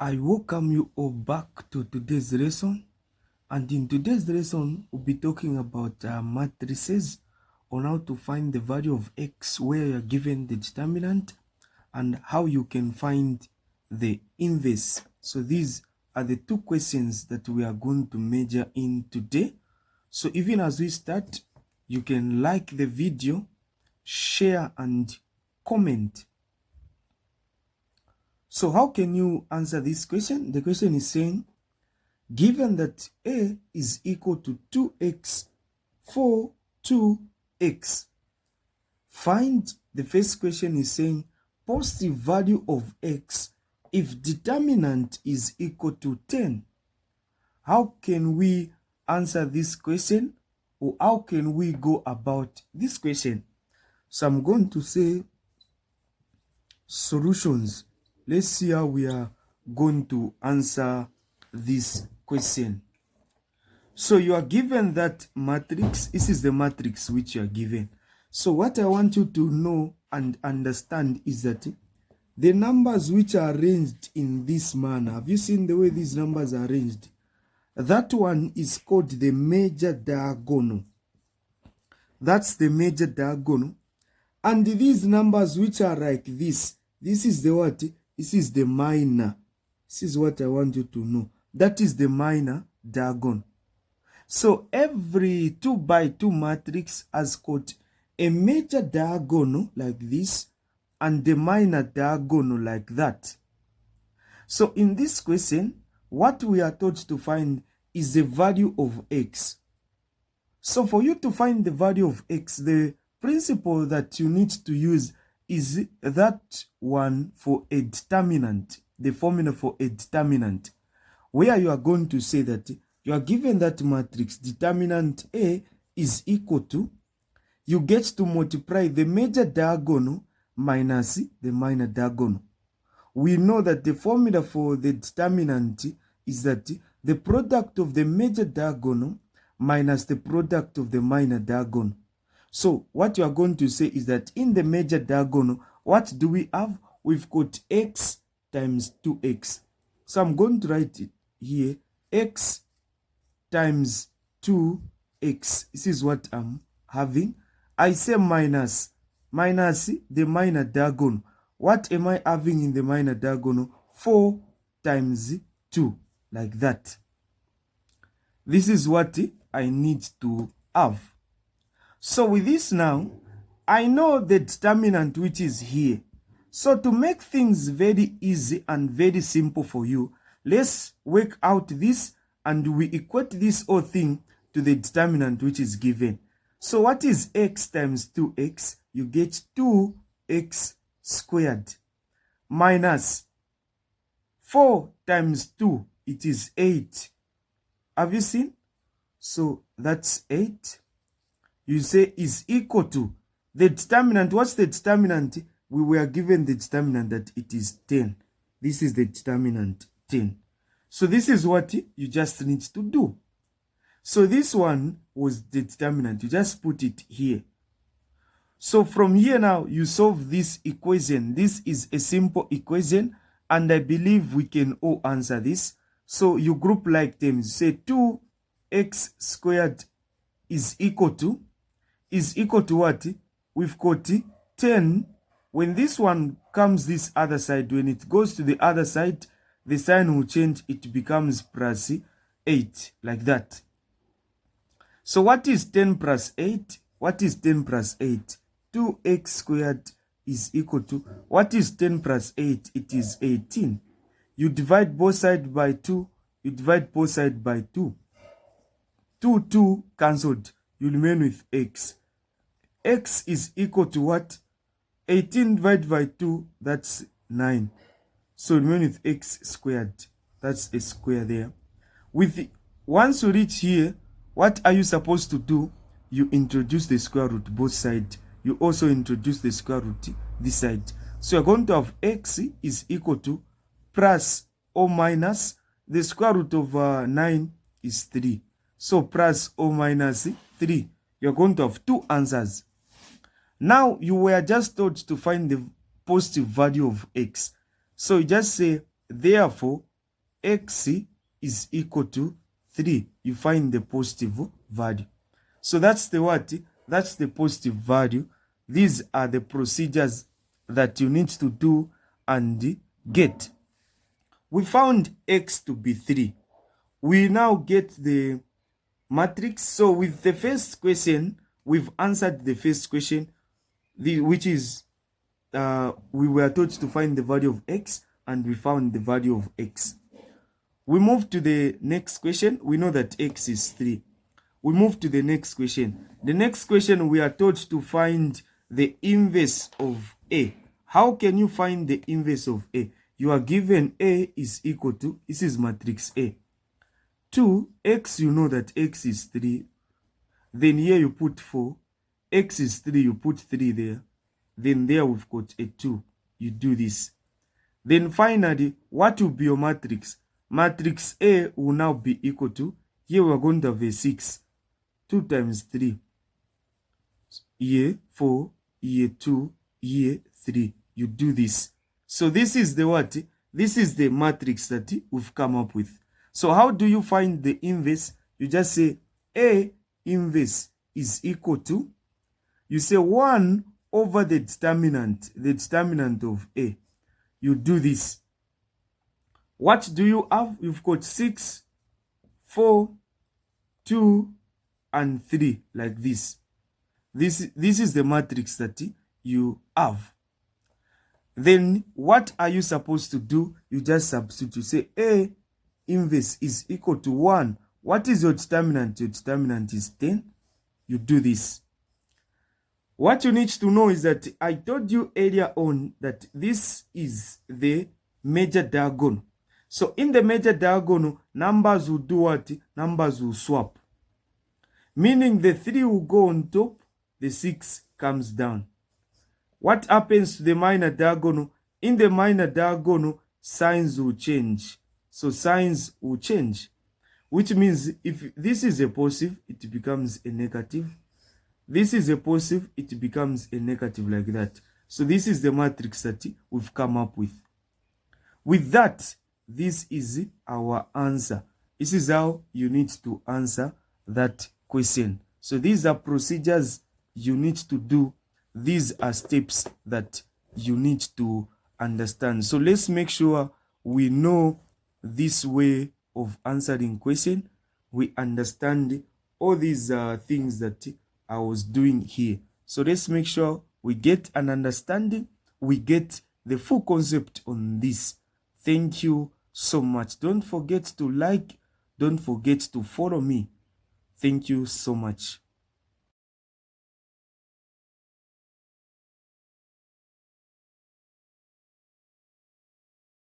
I welcome you all back to today's lesson, and in today's lesson we'll be talking about matrices on how to find the value of x where you're given the determinant and how you can find the inverse. So these are the two questions that we are going to measure in today. So even as we start, you can like the video, share and comment. So how can you answer this question? The question is saying, given that a is equal to 2x for 2x, find, the first question is saying, positive value of x if determinant is equal to 10. How can we answer this question, or how can we go about this question? So I'm going to say solutions. Let's see how we are going to answer this question. So you are given that matrix. This is the matrix which you are given. So what I want you to know and understand is that the numbers which are arranged in this manner, have you seen the way these numbers are arranged? That one is called the major diagonal. That's the major diagonal. And these numbers which are like this is the what? This is the minor. This is what I want you to know. That is the minor diagonal. So every 2 by 2 matrix has got a major diagonal like this and the minor diagonal like that. So in this question, what we are taught to find is the value of x. So for you to find the value of x, the principle that you need to use is that one for a determinant, the formula for a determinant, where you are going to say that you are given that matrix, determinant A is equal to, you get to multiply the major diagonal minus the minor diagonal. We know that the formula for the determinant is that the product of the major diagonal minus the product of the minor diagonal. So what you are going to say is that in the major diagonal, what do we have? We've got x times 2x. So I'm going to write it here, x times 2x. This is what I'm having. I say minus the minor diagonal. What am I having in the minor diagonal? 4 times 2, like that. This is what I need to have. So with this now, I know the determinant which is here. So to make things very easy and very simple for you, let's work out this and we equate this whole thing to the determinant which is given. So what is x times 2x? You get 2x squared minus 4 times 2, it is 8. Have you seen? So that's 8. You say is equal to the determinant. What's the determinant? We were given the determinant that it is 10. This is the determinant, 10. So this is what you just need to do. So this one was the determinant. You just put it here. So from here now, you solve this equation. This is a simple equation, and I believe we can all answer this. So you group like terms. Say 2x squared is equal to what? We've got 10. When this one comes this other side, when it goes to the other side, the sign will change. It becomes plus 8, like that. So what is 10 plus 8? What is 10 plus 8? 2x squared is equal to, what is 10 plus 8? It is 18. You divide both sides by 2. You divide both sides by 2. 2 cancelled. You remain with x. X is equal to what? 18 divided by 2, that's 9. So remain with x squared. That's a square there. Once you reach here, what are you supposed to do? You introduce the square root both sides. You also introduce the square root this side. So you're going to have x is equal to plus or minus the square root of 9 is 3. So plus or minus 3. You're going to have two answers. Now you were just told to find the positive value of x. So you just say, therefore, x is equal to 3. You find the positive value. So that's the what? That's the positive value. These are the procedures that you need to do and get. We found x to be 3. We now get the matrix. So with the first question, we've answered the first question, which is we were taught to find the value of x, and we found the value of x. We move to the next question. We know that x is 3. We move to the next question. The next question, we are taught to find the inverse of a. How can you find the inverse of a? You are given a is equal to, this is matrix A, 2, x, you know that x is 3. Then here you put 4. X is 3, you put 3 there. Then there we've got a 2. You do this. Then finally, what will be your matrix? Matrix A will now be equal to, here we are going to have a 6. 2 times 3. Here 4, here 2, here 3. You do this. So this is the what? This is the matrix that we've come up with. So how do you find the inverse? You just say A inverse is equal to, you say 1 over the determinant of A. You do this. What do you have? You've got 6, 4, 2, and 3, like this. This is the matrix that you have. Then what are you supposed to do? You just substitute. You say A inverse is equal to 1. What is your determinant? Your determinant is 10. You do this. What you need to know is that I told you earlier on that this is the major diagonal. So in the major diagonal, numbers will do what? Numbers will swap. Meaning the 3 will go on top, the 6 comes down. What happens to the minor diagonal? In the minor diagonal, signs will change. So signs will change, which means if this is a positive, it becomes a negative. This is a positive, it becomes a negative, like that. So this is the matrix that we've come up with. With that, this is our answer. This is how you need to answer that question. So these are procedures you need to do. These are steps that you need to understand. So let's make sure we know this way of answering question. We understand all these things that I was doing here. So let's make sure we get an understanding. We get the full concept on this. Thank you so much. Don't forget to like. Don't forget to follow me. Thank you so much.